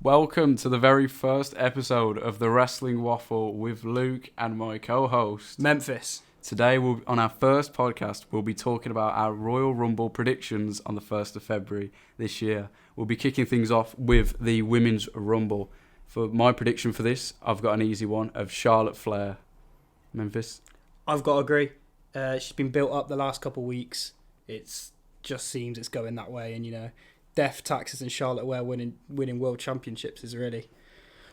Welcome to the very first episode of the Wrestling Waffle with Luke and my co-host Memphis. Today, on our first podcast, we'll be talking about our Royal Rumble predictions on the 1st of February this year. We'll be kicking things off with the Women's Rumble. For my prediction for this, I've got an easy one of Charlotte Flair. Memphis? I've got to agree. She's been built up the last couple of weeks. It just seems it's going that way, and Death, Taxes and Charlotte Flair winning world championships is really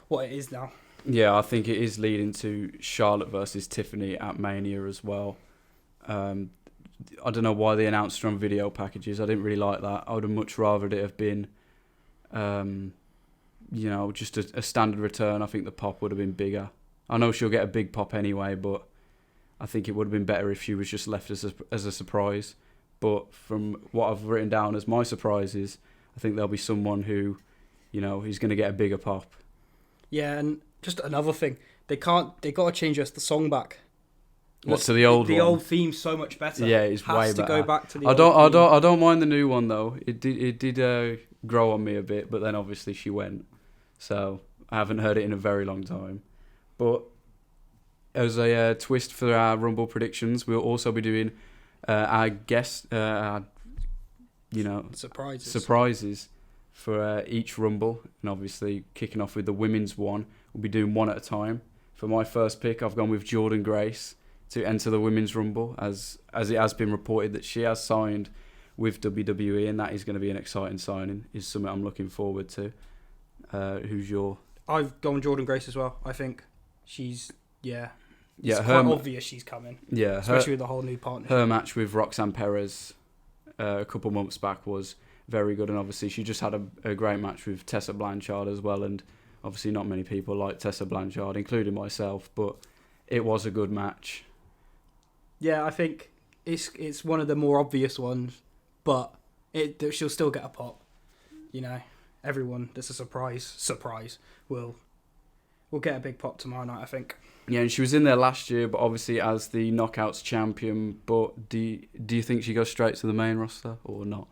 what it is now. Yeah, I think it is leading to Charlotte versus Tiffany at Mania as well. I don't know why they announced her on video packages. I didn't really like that. I would have much rather it have been, just a standard return. I think the pop would have been bigger. I know she'll get a big pop anyway, but I think it would have been better if she was just left as a surprise. But from what I've written down as my surprises, I think there'll be someone who, is going to get a bigger pop. Yeah, and just another thing, they got to change the song back. What, to the old one? The old theme's so much better. Yeah, it's way better. Has to go back to the I old don't mind the new one though. It did grow on me a bit, but then obviously she went, so I haven't heard it in a very long time. But as a twist for our Rumble predictions, we'll also be doing our guest, surprises for each Rumble, and obviously kicking off with the women's one. We'll be doing one at a time. For my first pick, I've gone with Jordynne Grace to enter the women's Rumble, as it has been reported that she has signed with WWE, and that is going to be an exciting signing. Is something I'm looking forward to. Who's your? I've gone Jordynne Grace as well. I think she's it's quite obvious she's coming. Yeah, especially with the whole new partnership. Her match with Roxanne Perez a couple months back was very good, and obviously she just had a great match with Tessa Blanchard as well, and obviously not many people like Tessa Blanchard, including myself, but it was a good match. Yeah, I think it's one of the more obvious ones, but she'll still get a pop. Everyone that's a surprise will get a big pop tomorrow night, I think. Yeah, and she was in there last year, but obviously as the Knockouts champion. But do you think she goes straight to the main roster or not?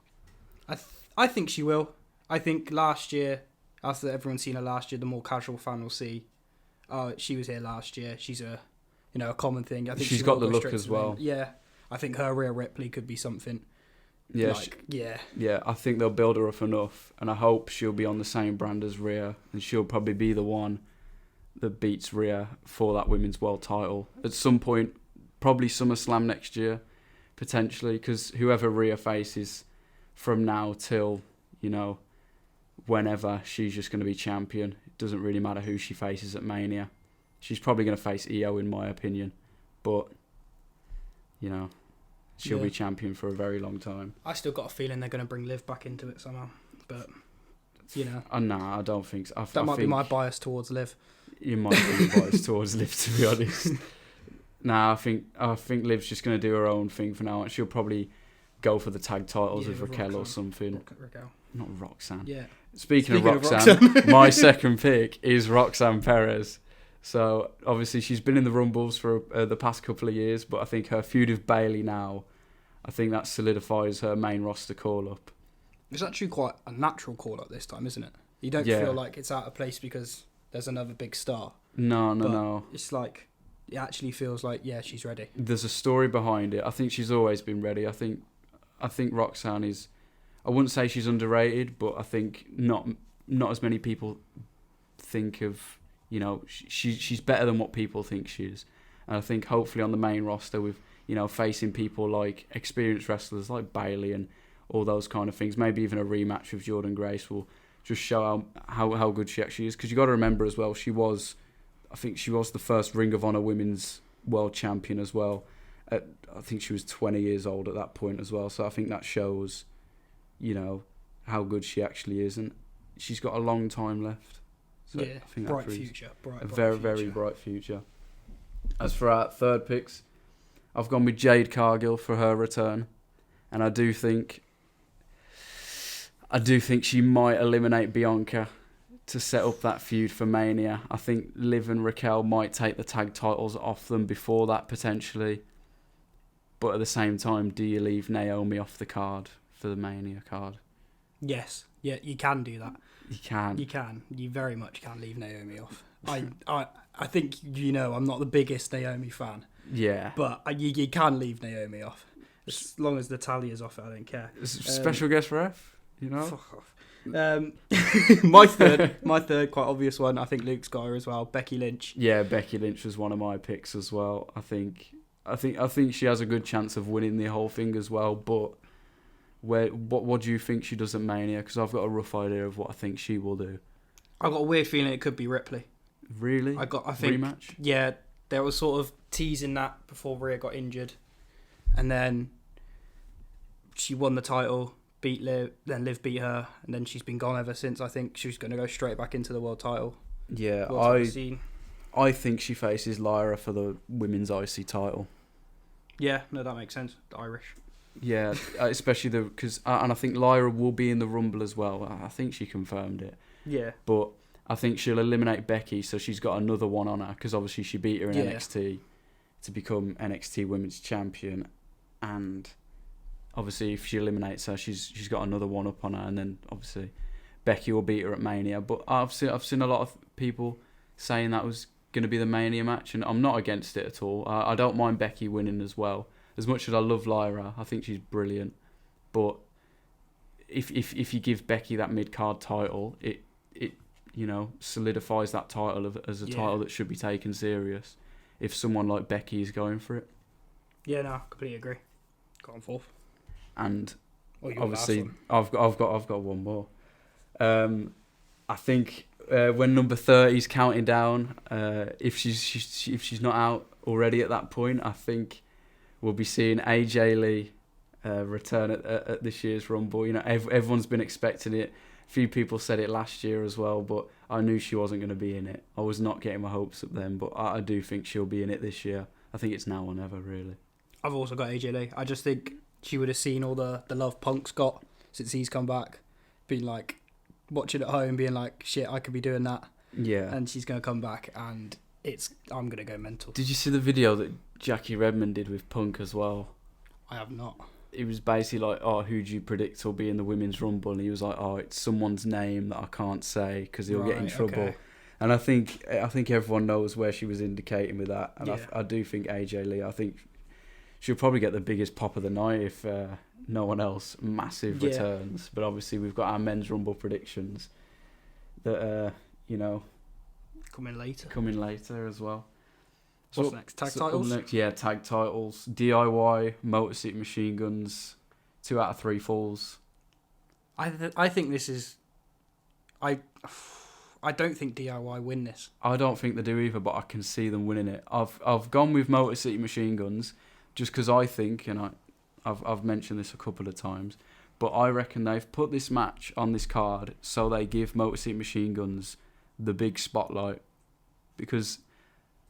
I think she will. I think last year, after everyone's seen her last year, the more casual fan will see, she was here last year. She's a common thing. I think she's got the look as well. Yeah, I think her Rhea Ripley could be something. Yeah, yeah. I think they'll build her up enough, and I hope she'll be on the same brand as Rhea, and she'll probably be the one that beats Rhea for that women's world title at some point, probably SummerSlam next year, potentially, because whoever Rhea faces from now till, whenever, she's just going to be champion. It doesn't really matter who she faces at Mania. She's probably going to face Io, in my opinion, but, she'll be champion for a very long time. I still got a feeling they're going to bring Liv back into it somehow, but, Nah, I don't think so. That might be my bias towards Liv. You might be biased towards Liv, to be honest. Nah, I think Liv's just going to do her own thing for now, and she'll probably go for the tag titles with Raquel Roxanne. or something. Raquel. Not Roxanne. Yeah. Speaking of Roxanne, my second pick is Roxanne Perez. So, obviously, she's been in the Rumbles for the past couple of years, but I think her feud with Bayley now, I think that solidifies her main roster call-up. It's actually quite a natural call-up this time, isn't it? You don't feel like it's out of place because there's another big star. No. It's like, it actually feels like, she's ready. There's a story behind it. I think she's always been ready. I think Roxanne is, I wouldn't say she's underrated, but I think not as many people think of, she's better than what people think she is. And I think hopefully on the main roster with, facing people like experienced wrestlers like Bayley and all those kind of things, maybe even a rematch with Jordynne Grace will just show how good she actually is. Because you got to remember as well, I think she was the first Ring of Honor Women's World Champion as well. I think she was 20 years old at that point as well. So I think that shows, how good she actually is, and she's got a long time left. So I think bright future. Very bright future. As for our third picks, I've gone with Jade Cargill for her return, and I do think she might eliminate Bianca to set up that feud for Mania. I think Liv and Raquel might take the tag titles off them before that, potentially. But at the same time, do you leave Naomi off the card for the Mania card? Yes, yeah, you can do that. You can. You can. You very much can leave Naomi off. I think I'm not the biggest Naomi fan, Yeah. but you can leave Naomi off as long as Natalia's off it. I don't care. Special guest ref, Fuck off. My third quite obvious one. I think Luke's got her as well. Becky Lynch. Yeah, Becky Lynch was one of my picks as well. I think she has a good chance of winning the whole thing as well. But what do you think she does at Mania? Because I've got a rough idea of what I think she will do. I've got a weird feeling it could be Ripley. Really? I think rematch. Yeah, there was sort of teasing that before Rhea got injured, and then she won the title, beat Liv, then Liv beat her, and then she's been gone ever since. I think she's going to go straight back into the world title. Yeah, I think she faces Lyra for the women's IC title. Yeah, no, that makes sense. The Irish. Yeah, especially because and I think Lyra will be in the Rumble as well. I think she confirmed it. Yeah, but I think she'll eliminate Becky, so she's got another one on her because obviously she beat her in NXT to become NXT Women's Champion, and obviously if she eliminates her, she's got another one up on her, and then obviously Becky will beat her at Mania. But I've seen a lot of people saying that was going to be the Mania match, and I'm not against it at all. I don't mind Becky winning as well. As much as I love Lyra, I think she's brilliant. But if you give Becky that mid-card title, it solidifies that title as a title that should be taken serious. If someone like Becky is going for it. Yeah, no, completely agree. Got on fourth. And obviously, I've got one more. I think when number 30 is counting down, if she's not out already at that point, I think we'll be seeing AJ Lee return at this year's Rumble. Everyone's been expecting it. A few people said it last year as well, but I knew she wasn't going to be in it. I was not getting my hopes up then, but I do think she'll be in it this year. I think it's now or never, really. I've also got AJ Lee. I just think she would have seen all the love Punk's got since he's come back, been like watching at home, being like, shit, I could be doing that. Yeah. And she's going to come back, and I'm going to go mental. Did you see the video that Jackie Redmond did with Punk as well? I have not. It was basically like, oh, who do you predict will be in the Women's Rumble? And he was like, oh, it's someone's name that I can't say because he'll get in trouble. Okay. And I think everyone knows where she was indicating with that. And I do think AJ Lee, I think she'll probably get the biggest pop of the night if no one else massive returns. But obviously we've got our Men's Rumble predictions that, coming later as well. What's next? Tag titles? Tag titles. DIY, Motor City Machine Guns, 2 out of 3 falls. I think this is... I don't think DIY win this. I don't think they do either, but I can see them winning it. I've gone with Motor City Machine Guns just because I think, and I've mentioned this a couple of times, but I reckon they've put this match on this card so they give Motor City Machine Guns the big spotlight, because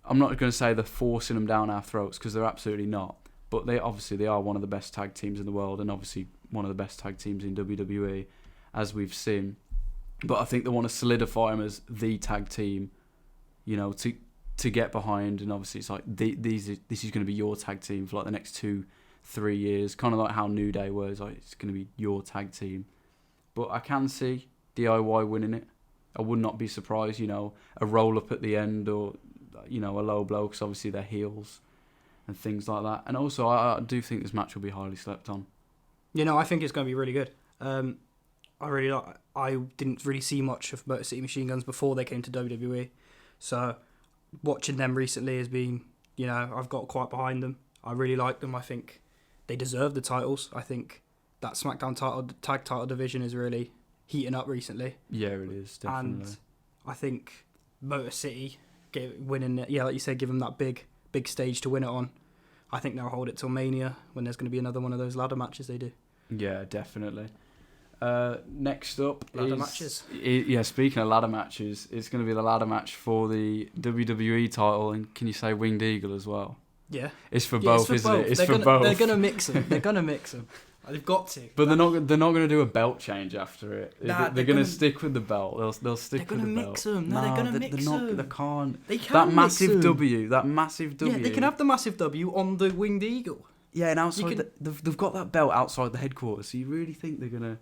I'm not going to say they're forcing them down our throats because they're absolutely not, but they are one of the best tag teams in the world and obviously one of the best tag teams in WWE, as we've seen. But I think they want to solidify them as the tag team, to get behind, and obviously it's like this is going to be your tag team for like the next 2-3 years, kind of like how New Day was, like it's going to be your tag team. But I can see DIY winning it. I would not be surprised, a roll up at the end or a low blow, because obviously they're heels and things like that. And also I do think this match will be highly slept on. I think it's going to be really good. I didn't really see much of Motor City Machine Guns before they came to WWE, so watching them recently has been, I've got quite behind them. I really like them. I think they deserve the titles. I think that SmackDown tag title division is really heating up recently. Yeah, it is, definitely. And I think Motor City winning it, like you said, give them that big stage to win it on. I think they'll hold it till Mania, when there's going to be another one of those ladder matches they do. Yeah, definitely. Next up ladder matches. Speaking of ladder matches, it's going to be the ladder match for the WWE title, and can you say Winged Eagle as well? Yeah. It's for both, isn't it? It's for both. They're going to mix them. They've got to. But they're not going to do a belt change after it. They're going to stick with the belt. They'll stick with the belt. They're going to mix them. No, they're going to mix them. They can't. They can that massive W. That massive W. Yeah, they can have the massive W on the Winged Eagle. Yeah, and outside they've got that belt outside the headquarters. So you really think they're going to...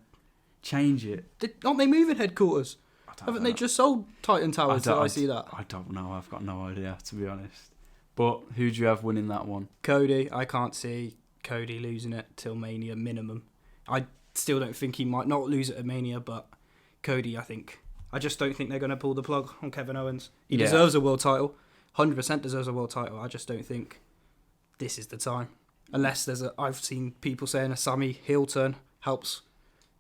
Change it. Aren't they moving headquarters? I don't Haven't know. they just sold Titan Towers? Did I see that? I don't know. I've got no idea, to be honest. But who do you have winning that one? Cody. I can't see Cody losing it till Mania minimum. I still don't think he might not lose it at Mania, but Cody, I just don't think they're going to pull the plug on Kevin Owens. He deserves a world title. 100% deserves a world title. I just don't think this is the time. Unless I've seen people saying a Sami heel turn helps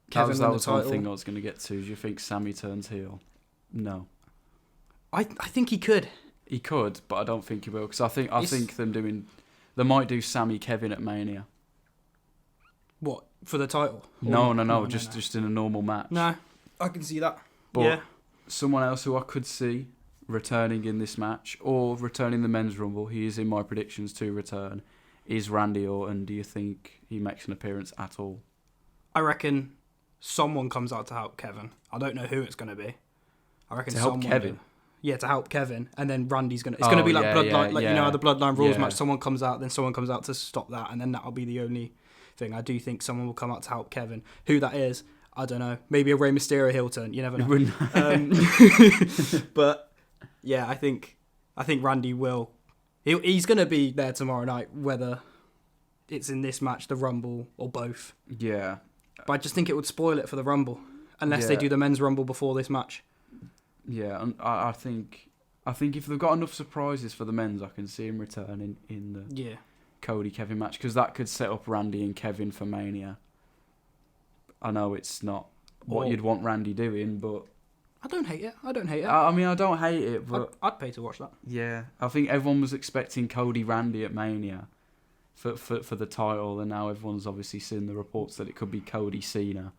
Kevin that win was the title. one thing I was going to get to. Do you think Sami turns heel? No. I think he could. He could, but I don't think he will. Because I think they might do Sami Kevin at Mania. What, for the title? No, just in a normal match. No, I can see that. But yeah. someone else who I could see returning in this match, or returning the men's rumble, he is in my predictions to return, is Randy Orton. Do you think he makes an appearance at all? I reckon someone comes out to help Kevin. I don't know who it's going to be. I reckon to help Kevin? Yeah, to help Kevin. And then Randy's going to... It's going to be like Bloodline, you know how the Bloodline Rules match, someone comes out, then someone comes out to stop that, and then that'll be the only thing. I do think someone will come out to help Kevin. Who that is, I don't know. Maybe a Rey Mysterio heel turn. You never know. But yeah, I think Randy will. He's going to be there tomorrow night, whether it's in this match, the Rumble, or both. Yeah. But I just think it would spoil it for the Rumble, unless they do the men's Rumble before this match. Yeah, and I think if they've got enough surprises for the men's, I can see him returning in the Cody Kevin match, because that could set up Randy and Kevin for Mania. I know it's not what you'd want Randy doing, but I don't hate it. I mean, I don't hate it, but I'd pay to watch that. Yeah, I think everyone was expecting Cody Randy at Mania for the title, and now everyone's obviously seen the reports that it could be Cody Cena,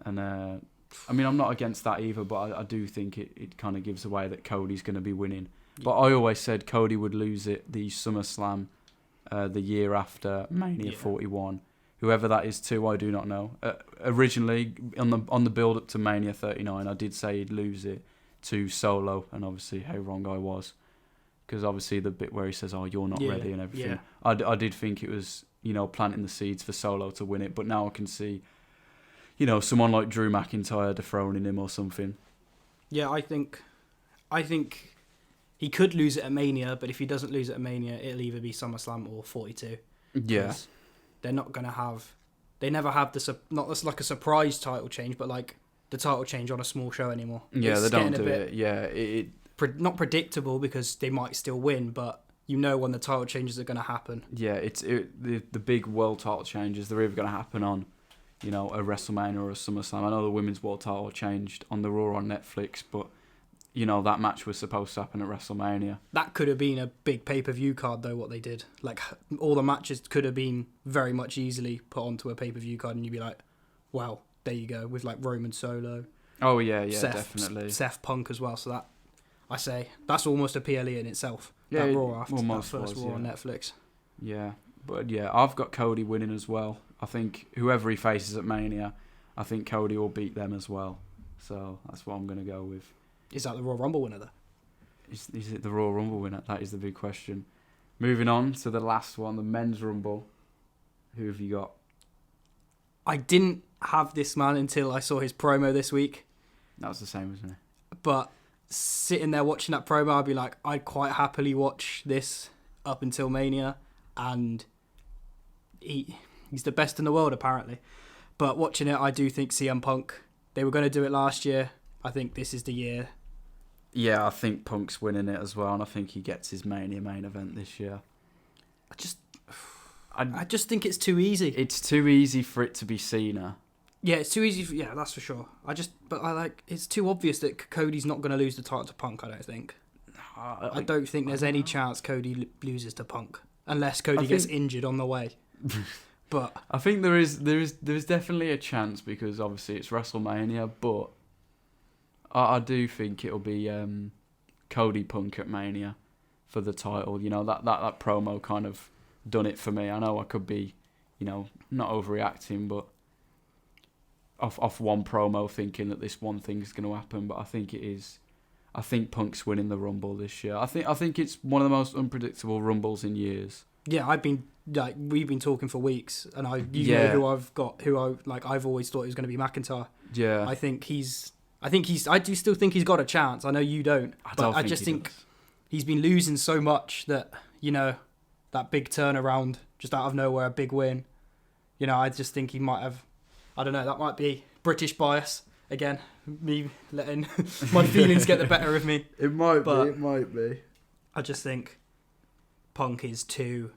and I mean, I'm not against that either, but I do think it kind of gives away that Cody's going to be winning. Yeah. But I always said Cody would lose it the SummerSlam the year after Mania 41. Whoever that is to, I do not know. Originally, on the build-up to Mania 39, I did say he'd lose it to Solo, and obviously how wrong I was. Because obviously the bit where he says, you're not ready and everything. Yeah. I did think it was, planting the seeds for Solo to win it, but now I can see... someone like Drew McIntyre dethroning him or something. Yeah, I think he could lose it at Mania, but if he doesn't lose it at Mania, it'll either be SummerSlam or 42. Yeah. They're not going to have... They never have not like a surprise title change, but like the title change on a small show anymore. Yeah, they don't do it. Yeah, not predictable because they might still win, but when the title changes are going to happen. Yeah, the big world title changes, they're either going to happen on... a WrestleMania or a SummerSlam. I know the women's world title changed on the Raw on Netflix, but that match was supposed to happen at WrestleMania. That could have been a big pay-per-view card, though. What they did, like all the matches could have been very much easily put onto a pay-per-view card, and you'd be like, "Well, there you go," with like Roman Solo. Oh yeah, definitely. Seth Punk as well. So that's almost a PLE in itself. Yeah, that Raw after that first Raw on Netflix. Yeah, but yeah, I've got Cody winning as well. I think whoever he faces at Mania, I think Cody will beat them as well. So that's what I'm going to go with. Is that the Royal Rumble winner, though? Is it the Royal Rumble winner? That is the big question. Moving on to the last one, the Men's Rumble. Who have you got? I didn't have this man until I saw his promo this week. That was the same, wasn't it? But sitting there watching that promo, I'd be like, I'd quite happily watch this up until Mania. And he's the best in the world, apparently. But watching it, I do think CM Punk, they were going to do it last year. I think this is the year. Yeah, I think Punk's winning it as well, and I think he gets his Mania main event this year. I just think it's too easy. It's too easy for it to be Cena. Yeah, it's too easy. Yeah, that's for sure. It's too obvious that Cody's not going to lose the title to Punk, I don't think. I don't think there's any chance Cody loses to Punk, unless Cody gets injured on the way. But I think there is definitely a chance, because obviously it's WrestleMania, but I do think it'll be Cody Punk at Mania for the title. That promo kind of done it for me. I know I could be, not overreacting, but off one promo thinking that this one thing is going to happen, but I think it is. I think Punk's winning the Rumble this year. I think it's one of the most unpredictable Rumbles in years. Yeah, I've been like we've been talking for weeks, and you know Yeah. who I've got, I've always thought it was going to be McIntyre. Yeah. I do still think he's got a chance. I know you don't, but I just think he's been losing so much that, you know, that big turnaround just out of nowhere, a big win. You know, I just think he might have. I don't know. That might be British bias again. Me letting my feelings get the better of me. It might But be. It might be. I just think Punk is too.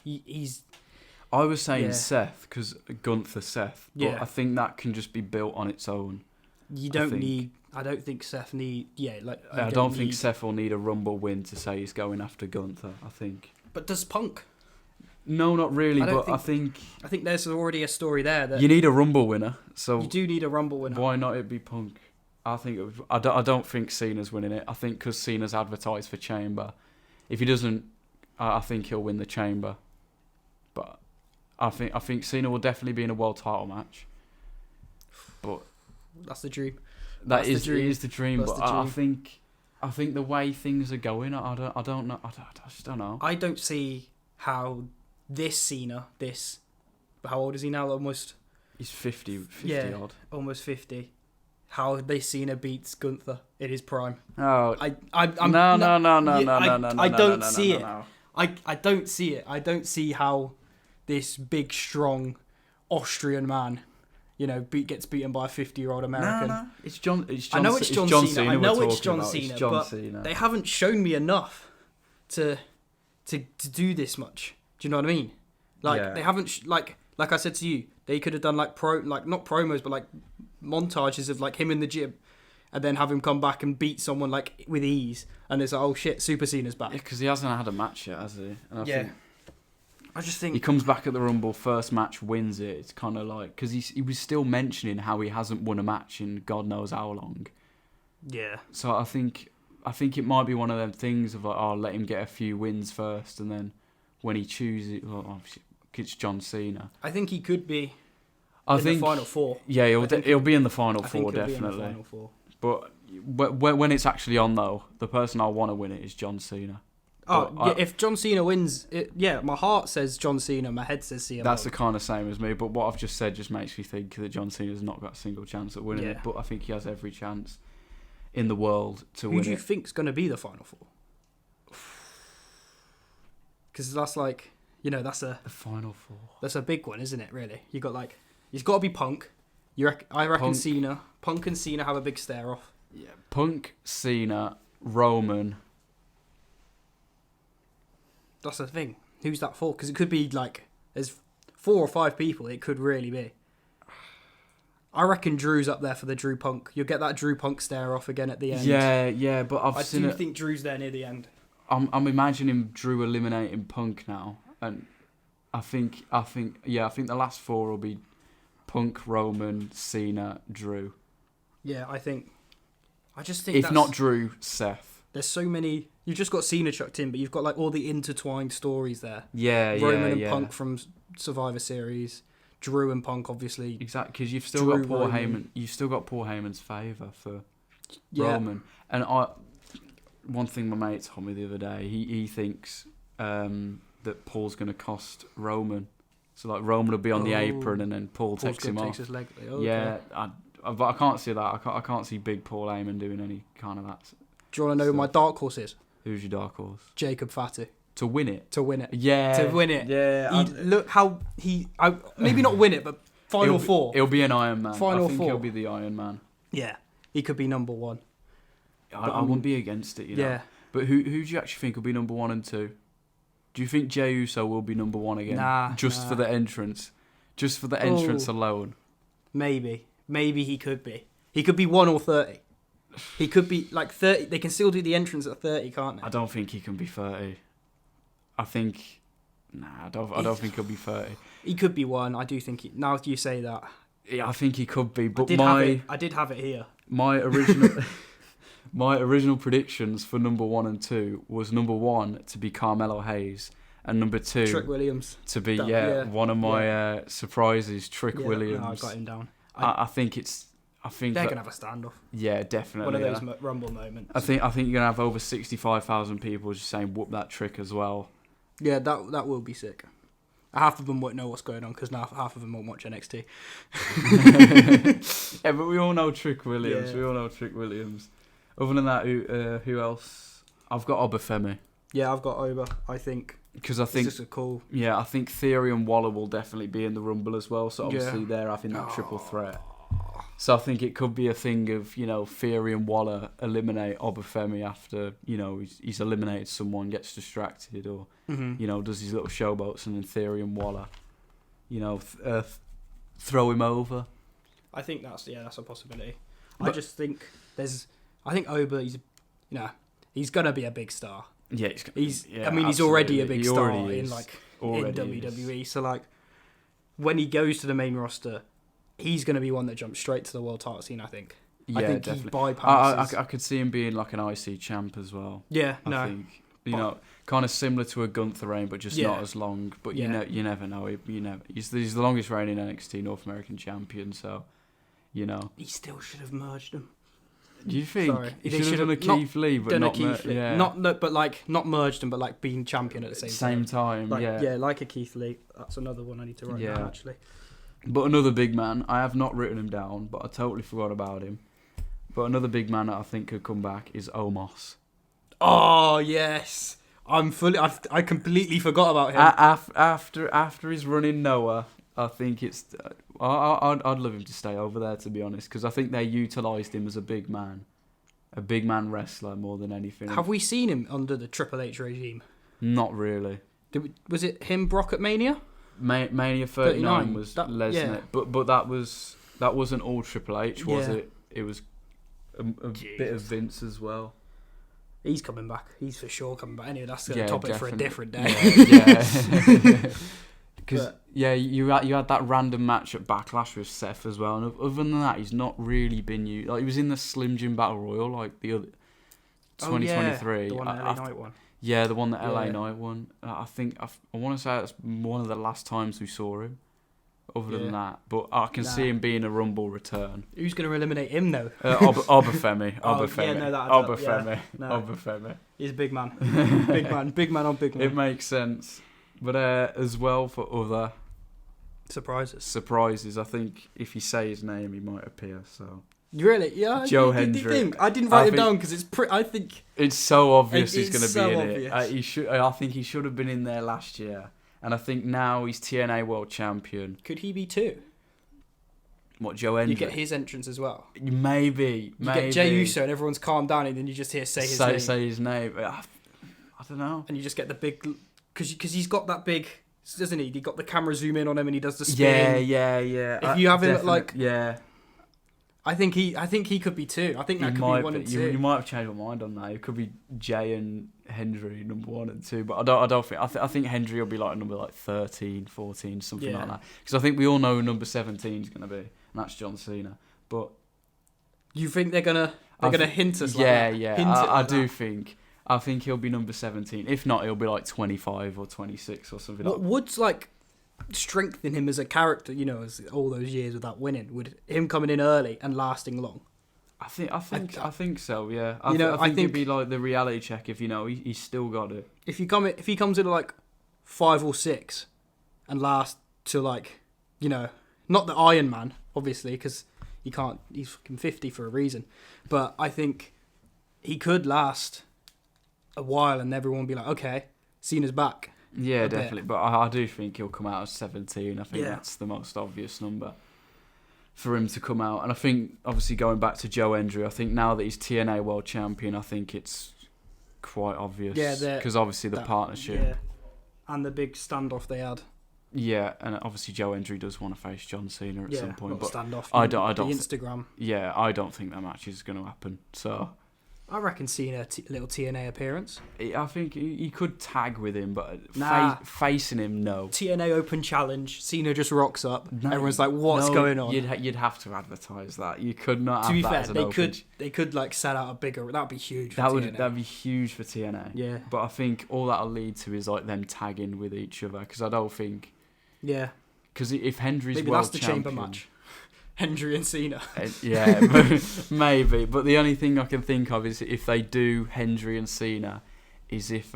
He's. I was saying Yeah. Seth because Gunther Seth, but Yeah. I think that can just be built on its own. You don't need. I don't think Seth need. Yeah, like you I don't think need- Seth will need a Rumble win to say he's going after Gunther. I think. But does Punk? No, not really. I don't But I think I think there's already a story there that you need a Rumble winner. So you do need a Rumble winner. why not it be Punk? I think I don't think Cena's winning it. I think because Cena's advertised for Chamber. If he doesn't, I think he'll win the Chamber. But I think Cena will definitely be in a world title match. But That's the dream. that That's the is dream. it is the dream. That's But the dream. I think the way things are going, I don't know. I just don't know. I don't see how this Cena, how old is he now? Almost He's 50 Yeah. odd. almost 50. How this Cena beats Gunther in his prime. Oh, I'm no. I don't no, see no, it. no. I don't see it. I don't see how this big, strong Austrian man, you know, gets beaten by a 50-year-old American. No. It's John. I know it's John Cena. I know it's John Cena, but Cena. they haven't shown me enough to do this much. Do you know what I mean? Like Yeah. they haven't like I said to you, they could have done like not promos, but like montages of like him in the gym, and then have him come back and beat someone like with ease, and it's like, oh shit, Super Cena's back. Because he hasn't had a match yet, has he? And I just he think comes back at the Rumble, first match, wins it. It's kind of like because he was still mentioning how he hasn't won a match in God knows how long. yeah. So I think it might be one of them things of like, oh, let him get a few wins first, and then when he chooses, well, obviously it's John Cena. I think he could be I in think the final four. Yeah, he'll be in the final I think four he'll be in the definitely. final four. But when it's actually on though, the person I want to win it is John Cena. Oh, But yeah, if John Cena wins, my heart says John Cena, my head says CM. That's the kind of same as me. But what I've just said just makes me think that John Cena's not got a single chance at winning it. Yeah. But I think he has every chance in the world to Who win do you it. think's going to be the final four? Because that's like, you know, that's The final four. a big one, isn't it? Really, you got like, he's got to be Punk. I reckon Punk. Cena. Punk and Cena have a big stare off. Yeah, Punk, Cena, Roman. That's the thing. Who's that for? Because it could be like, there's 4 or 5 people. It could really be. I reckon Drew's up there for the Drew Punk. You'll get that Drew Punk stare off again at the end. Yeah, but I do think Drew's there near the end. I'm imagining Drew eliminating Punk now, and I think the last 4 will be Punk, Roman, Cena, Drew. Yeah, I just think If not Drew, Seth. there's so many. You've just got Cena chucked in, but you've got like all the intertwined stories there. Yeah, Roman and yeah. Punk from Survivor Series, Drew and Punk obviously. Exactly, because you've still Drew, got Paul Roman. Heyman. You've still got Paul Heyman's favour for Yeah. Roman. And one thing my mate told me the other day, he thinks that Paul's going to cost Roman. So like Roman will be on the Oh. apron and then Paul Paul's takes him gonna off. take his leg. Oh, Yeah, okay. but I can't see that. I can't see big Paul Heyman doing any kind of that. Do you want to know who my dark horse is? Who's your dark horse Jacob Fatu to win it? to win it. Yeah, To win it. Yeah, Look how maybe not win it, but final four. He'll be an Iron Man. Final I think four. he'll be the Iron Man. Yeah, he could be number 1. I wouldn't be against it, you know. Yeah. But who do you actually think will be number 1 and 2? Do you think Jey Uso will be number 1 again? Nah. For the entrance. Just for the entrance alone. Maybe he could be. He could be 1 or 30. He could be like 30. They can still do the entrance at 30, can't they? I don't think he can be 30. I think I don't think he'll be 30. He could be 1. I do think. Now you say that, Yeah, I think he could be, but I did have it here. my original my original predictions for number 1 and 2 was number 1 to be Carmelo Hayes and number 2 Trick Williams. to be Yeah. one of my surprises, Trick Yeah, Williams. no, I got him down. I think They're that, gonna have a standoff. yeah, definitely. One of those yeah. Rumble moments. I think you're gonna have over 65,000 people just saying whoop that Trick as well, Yeah, that will be sick. Half of them won't know what's going on because now half of them won't watch NXT. Yeah, but we all know Trick Williams. Yeah. We all know Trick Williams. Other than that, who else? I've got Obafemi. Yeah, I've got Oba. I think Because I think, it's just a cool. yeah, I think Theory and Waller will definitely be in the Rumble as well. So obviously Yeah. they're having that triple threat. So I think it could be a thing of, you know, Theory and Waller eliminate Obafemi after, you know, he's eliminated someone, gets distracted, or, you know, does his little showboats, and then Theory and Waller, you know, throw him over. I think that's a possibility. I But- just think I think Oba, he's gonna be a big star. Yeah, He's already a big He star already in is. like Already in is. WWE. So like when he goes to the main roster, he's gonna be one that jumps straight to the world title scene. I think. Yeah, I think definitely. he bypasses. I could see him being like an IC champ as well. Yeah, I think, you know, kind of similar to a Gunther reign, but just Yeah. not as long. But Yeah. you never know. He's the longest reigning NXT North American champion. So, you know, he still should have merged them. do you think Sorry. he They should have done a should've not Keith Lee, but Done a not Keith Lee. yeah, Not merged them, but like being champion at the same time. time. Yeah. like a Keith Lee. That's another one I need to write Yeah. down actually. But another big man, I have not written him down, but I totally forgot about him. But another big man that I think could come back is Omos. Oh yes, I completely forgot about him. After his run in Noah, I think it's. I'd love him to stay over there, to be honest, because I think they utilised him as a big man wrestler more than anything. Have we seen him under the Triple H regime? Not really. Was it him Brock at Mania? Mania 39 39, was that- Lesnar, yeah. but that wasn't all Triple H, was Yeah. it? It was a bit of Vince as well. He's coming back. He's for sure coming back. Anyway, that's a topic for a different day. Yeah. Because But- you had that random match at Backlash with Seth as well, and other than that, he's not really been used. Like, he was in the Slim Jim Battle Royal, like the other 2023. The one LA Night one. Yeah, the one that LA Yeah. Knight won. I think I want to say that's one of the last times we saw him. Other than that, but I can see him being a Rumble return. Who's going to eliminate him though? Obafemi. Oh, Obafemi. yeah, no, that adds up, Obafemi. yeah. No. Obafemi. He's a big man. Big man on big man. It makes sense. But as well, for other surprises, I think if you say his name, he might appear. So Really? Yeah. Joe Did you Hendry. think? I didn't write it down because it's I think it's so obvious he's It's going to so be in obvious. it. He should. I think he should have been in there last year, and I think now he's TNA World Champion. could he be too? What, Joe Hendry? You get his entrance as well. Maybe. You get Jey Uso and everyone's calmed down and then you just hear say his name. Say his name. I don't know. And you just get the big because he's got that big, doesn't he? He got the camera zoom in on him and he does the spin. Yeah. If you have him like, yeah, I think he could be two. I think that could be one and two. You might have changed my mind on that. It could be Jay and Hendry number 1 and 2, but I don't think. I think Hendry will be like number 13, 14, something like that. Because I think we all know who number 17 is going to be, and that's John Cena. But you think they're gonna hint us? Like yeah, that? yeah. Hint it I like do that? think. I think he'll be number 17. If not, he'll be like 25 or 26 or something. What like would like strengthen him as a character? You know, as all those years without winning, would him coming in early and lasting long? I think so. Yeah. I I think think it'd be like the reality check if he's still got it. If he comes in like 5 or 6 and lasts to like, not the Iron Man obviously because he's fucking 50 for a reason, but I think he could last a while and everyone will be like, okay, Cena's back. Yeah, definitely. But I do think he'll come out as 17. I think Yeah. that's the most obvious number for him to come out. And I think, obviously, going back to Joe Hendry, I think now that he's TNA World Champion, I think it's quite obvious. Yeah, because obviously the partnership. Yeah, and the big standoff they had. Yeah, and obviously Joe Hendry does want to face John Cena at some point. But standoff. I don't. The Instagram. Yeah, I don't think that match is going to happen. So I reckon Cena a little TNA appearance. I think he could tag with him, but Nah. facing him, no. TNA Open Challenge. Cena just rocks up. Everyone's like, "What's going on?" You'd have to advertise that. You could not. To be have that fair, as an they could like set out a bigger. That'd be huge. For TNA. That'd be huge for TNA. Yeah. But I think all that'll lead to is like them tagging with each other because I don't think Yeah. because if Hendry's Maybe world that's the champion, chamber match. Hendry and Cena. Yeah, maybe. But the only thing I can think of is if they do Hendry and Cena is if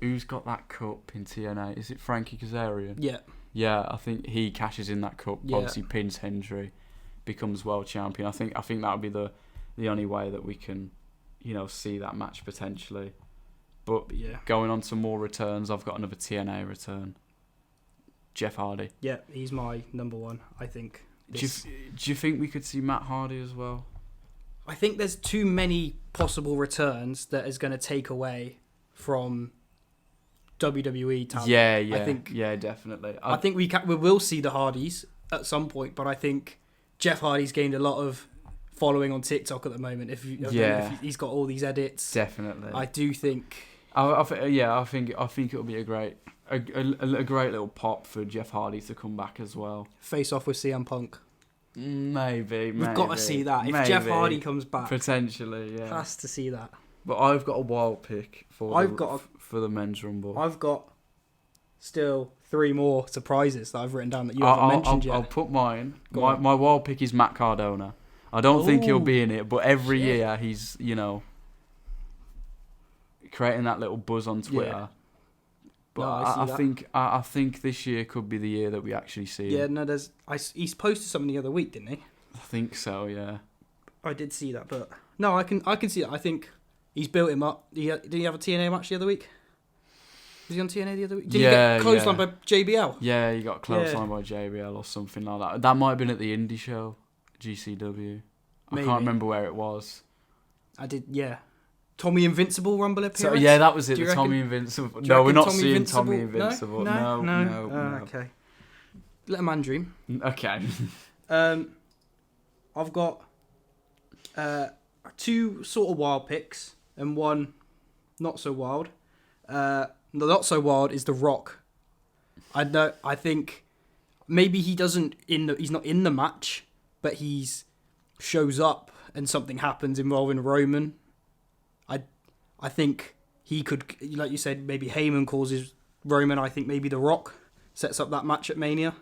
who's got that cup in TNA? Is it Frankie Kazarian? Yeah. Yeah, I think he cashes in that cup. Yeah. Obviously, pins Hendry, becomes world champion. I think that would be the only way that we can, see that match potentially. But Yeah. going on to more returns, I've got another TNA return. Jeff Hardy. Yeah, he's my number one, I think. Do you think we could see Matt Hardy as well? I think there's too many possible returns that is going to take away from WWE talent. Yeah, I think, definitely. I think we will see the Hardys at some point, but I think Jeff Hardy's gained a lot of following on TikTok at the moment. If he's got all these edits, definitely. I do think. I think it'll be a great little pop for Jeff Hardy to come back as well. Face off with CM Punk. Maybe. We've got to see that. If Jeff Hardy comes back, potentially, yeah, has to see that. But I've got a wild pick for the men's rumble. I've got still 3 more surprises that I've written down that you haven't mentioned yet. I'll put mine. My wild pick is Matt Cardona. I don't think he'll be in it, but every year he's creating that little buzz on Twitter. Yeah. But I think this year could be the year that we actually see him. Yeah, no, he's posted something the other week, didn't he? I think so, yeah. I did see that, but no, I can see that. I think he's built him up. Did he have a TNA match the other week? Was he on TNA the other week? Did he get clotheslined by JBL? Yeah, he got clotheslined by JBL or something like that. That might have been at the indie show, GCW. I can't remember where it was. I did, yeah. Tommy Invincible Rumble appearance? So, yeah, that was it, the Tommy Invincible. No, we're not seeing Tommy Invincible. No. Okay. Let a man dream. Okay. I've got 2 sort of wild picks and 1 not so wild. The not so wild is The Rock. I think maybe he's not in the match, but he's shows up and something happens involving Roman. I think he could, like you said, maybe Heyman causes Roman. I think maybe The Rock sets up that match at Mania.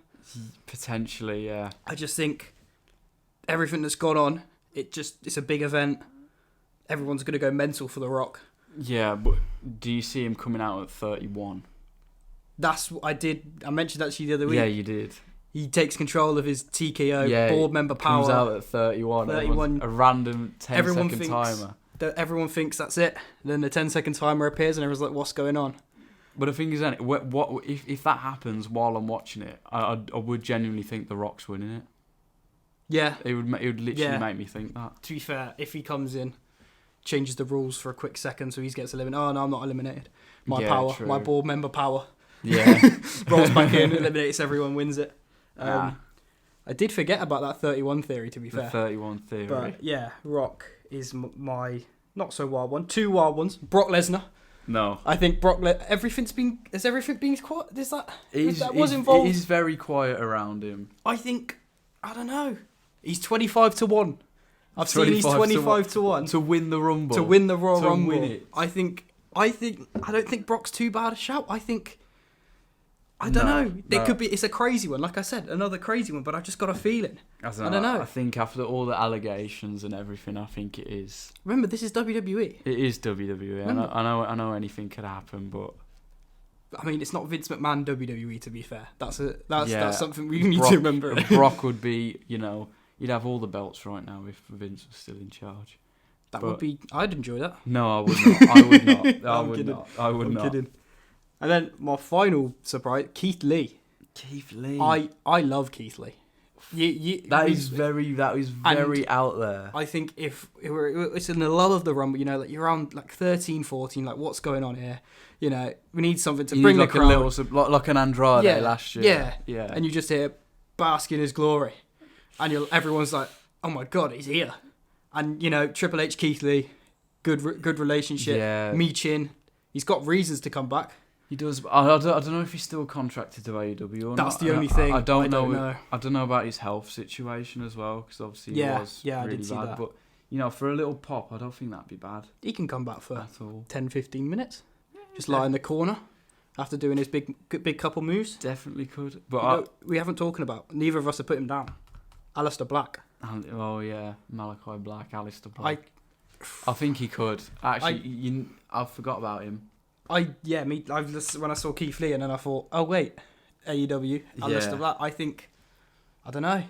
Potentially, yeah. I just think everything that's gone on, it's a big event. Everyone's going to go mental for The Rock. Yeah, but do you see him coming out at 31? That's what I did. I mentioned that to you the other week. Yeah, you did. He takes control of his TKO board member power. Comes out at 31. A random 10-second timer. Everyone thinks that's it. Then the 10-second timer appears and everyone's like, what's going on? But the thing is, what if that happens while I'm watching it, I would genuinely think The Rock's winning it. Yeah. It would literally make me think that. To be fair, if he comes in, changes the rules for a quick second so he gets eliminated. Oh, no, I'm not eliminated. My power, true. My board member power. Yeah. Rolls back in, eliminates everyone, wins it. I did forget about that 31 theory, to be fair. The 31 theory. But yeah, Rock is my not so wild one. 2 wild ones. Brock Lesnar. No. I think everything's been quiet? That was involved? It is very quiet around him. I don't know. He's 25-1. I've seen he's 25-1. To win the Rumble. To win the Royal Rumble. Win it. I don't think Brock's too bad a shout. I don't know. It could be. It's a crazy one. Like I said, another crazy one. But I just got a feeling. I don't know. I think after all the allegations and everything, I think it is. Remember, this is WWE. It is WWE. I know anything could happen, but I mean, it's not Vince McMahon WWE. To be fair, that's something we need to remember. Brock would be, you'd have all the belts right now if Vince was still in charge. I'd enjoy that. No, I would not. I would not. I would not. Kidding. And then my final surprise, Keith Lee. Keith Lee. I love Keith Lee. That is very out there. I think if it's in the lull of the Rumble, like you're around like 13, 14, like what's going on here? We need something to bring the crowd. Like an Andrade last year. Yeah. And you just hear bask in his glory, and everyone's like, oh my god, he's here. And Triple H, Keith Lee, good relationship. Yeah. Michin, he's got reasons to come back. He does. I don't know if he's still contracted to AEW or not. That's the only thing. I don't know. I don't know about his health situation as well, because obviously he was really bad. But for a little pop, I don't think that'd be bad. He can come back for 10, 15 minutes. Just lie in the corner after doing his big couple moves. Definitely could. But we haven't talking about. Neither of us have put him down. Aleister Black. Oh yeah, Malachi Black, Aleister Black. I think he could. Actually, I forgot about him. When I saw Keith Lee and then I thought, oh wait, AEW. I listened to that. I think, I don't know.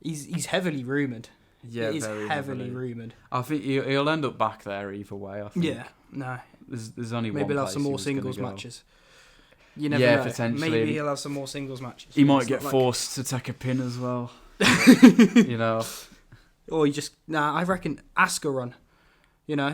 He's heavily rumoured. Yeah, it is very heavily rumoured. I think he'll end up back there either way. I think. Yeah, no. There's only maybe one. he'll have place some he more was gonna singles go. matches. You never know. Potentially. Maybe he'll have some more singles matches. He might It's get not forced to take a pin as well. Or he just I reckon Asuka run.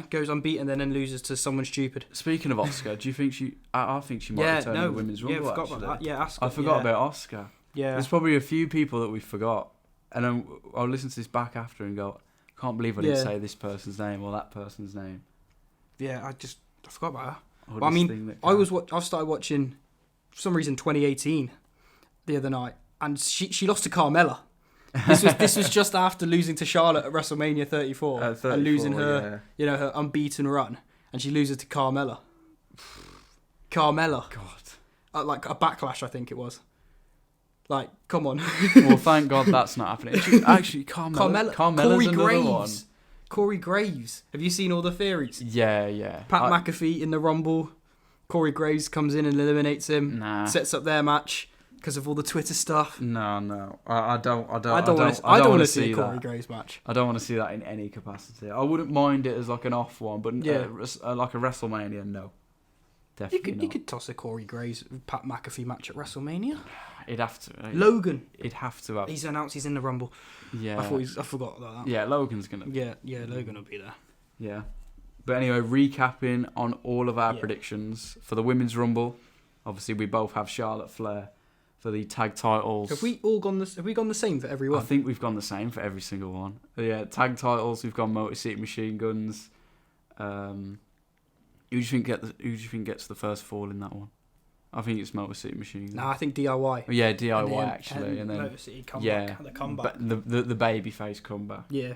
Goes unbeaten then loses to someone stupid. Speaking of Asuka, do you think she? I think she might return to the women's rumble. Yeah, I forgot about that. Yeah, Asuka. I forgot about Asuka. Yeah, there's probably a few people that we forgot, and then I'll listen to this back after and go, can't believe I didn't say this person's name or that person's name. Yeah, I forgot about her. Well, I mean, I started watching for some reason 2018 the other night, and she lost to Carmella. This was just after losing to Charlotte at WrestleMania 34, and losing her, her unbeaten run, and she loses to Carmella. God, like a Backlash, I think it was. Like, come on. Well, thank God that's not happening. Actually, Carmella's Corey another Graves. one. Corey Graves. Have you seen all the theories? Yeah. Pat McAfee in the Rumble. Corey Graves comes in and eliminates him. Nah. Sets up their match because of all the Twitter stuff. No. I don't want to see a Corey Graves match. I don't want to see that in any capacity. I wouldn't mind it as like an off one, but like a WrestleMania, no. Definitely not. You could toss a Corey Graves Pat McAfee match at WrestleMania. He'd have to. Logan. He'd have to have. He's announced he's in the Rumble. Yeah. I forgot about that. Yeah, Logan's gonna. Yeah, Logan will be there. Yeah. But anyway, recapping on all of our predictions for the Women's Rumble. Obviously, we both have Charlotte Flair for the tag titles. Have we gone the same for everyone? I think we've gone the same for every single one. Yeah, tag titles. We've gone Motor City Machine Guns. Who do you think gets the first fall in that one? I think it's Motor City Machine Guns. No, I think DIY. Yeah, DIY actually, and then Motor City comeback. The comeback. The babyface comeback. Yeah.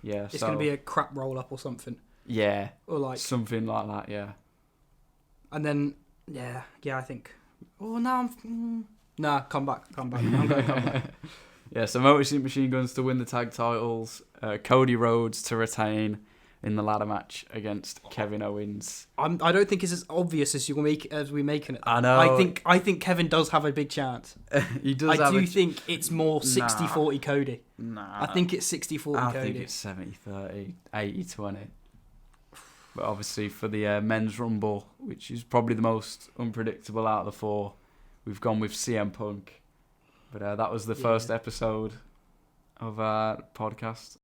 Yeah. It's gonna be a crap roll up or something. Yeah. Or like something like that. Yeah. And then I think. Oh no, come back. I'm going to come back. Yeah, so Motor City Machine Guns to win the tag titles. Cody Rhodes to retain in the ladder match against Kevin Owens. I don't think it's as obvious as we're making it. I know. I think Kevin does have a big chance. He does. I do think it's more 60-40 Cody. Nah. I think it's 60-40 Cody. I think it's 70-30, 80-20. But obviously for the men's rumble, which is probably the most unpredictable out of the four, we've gone with CM Punk. But that was the first episode of our podcast.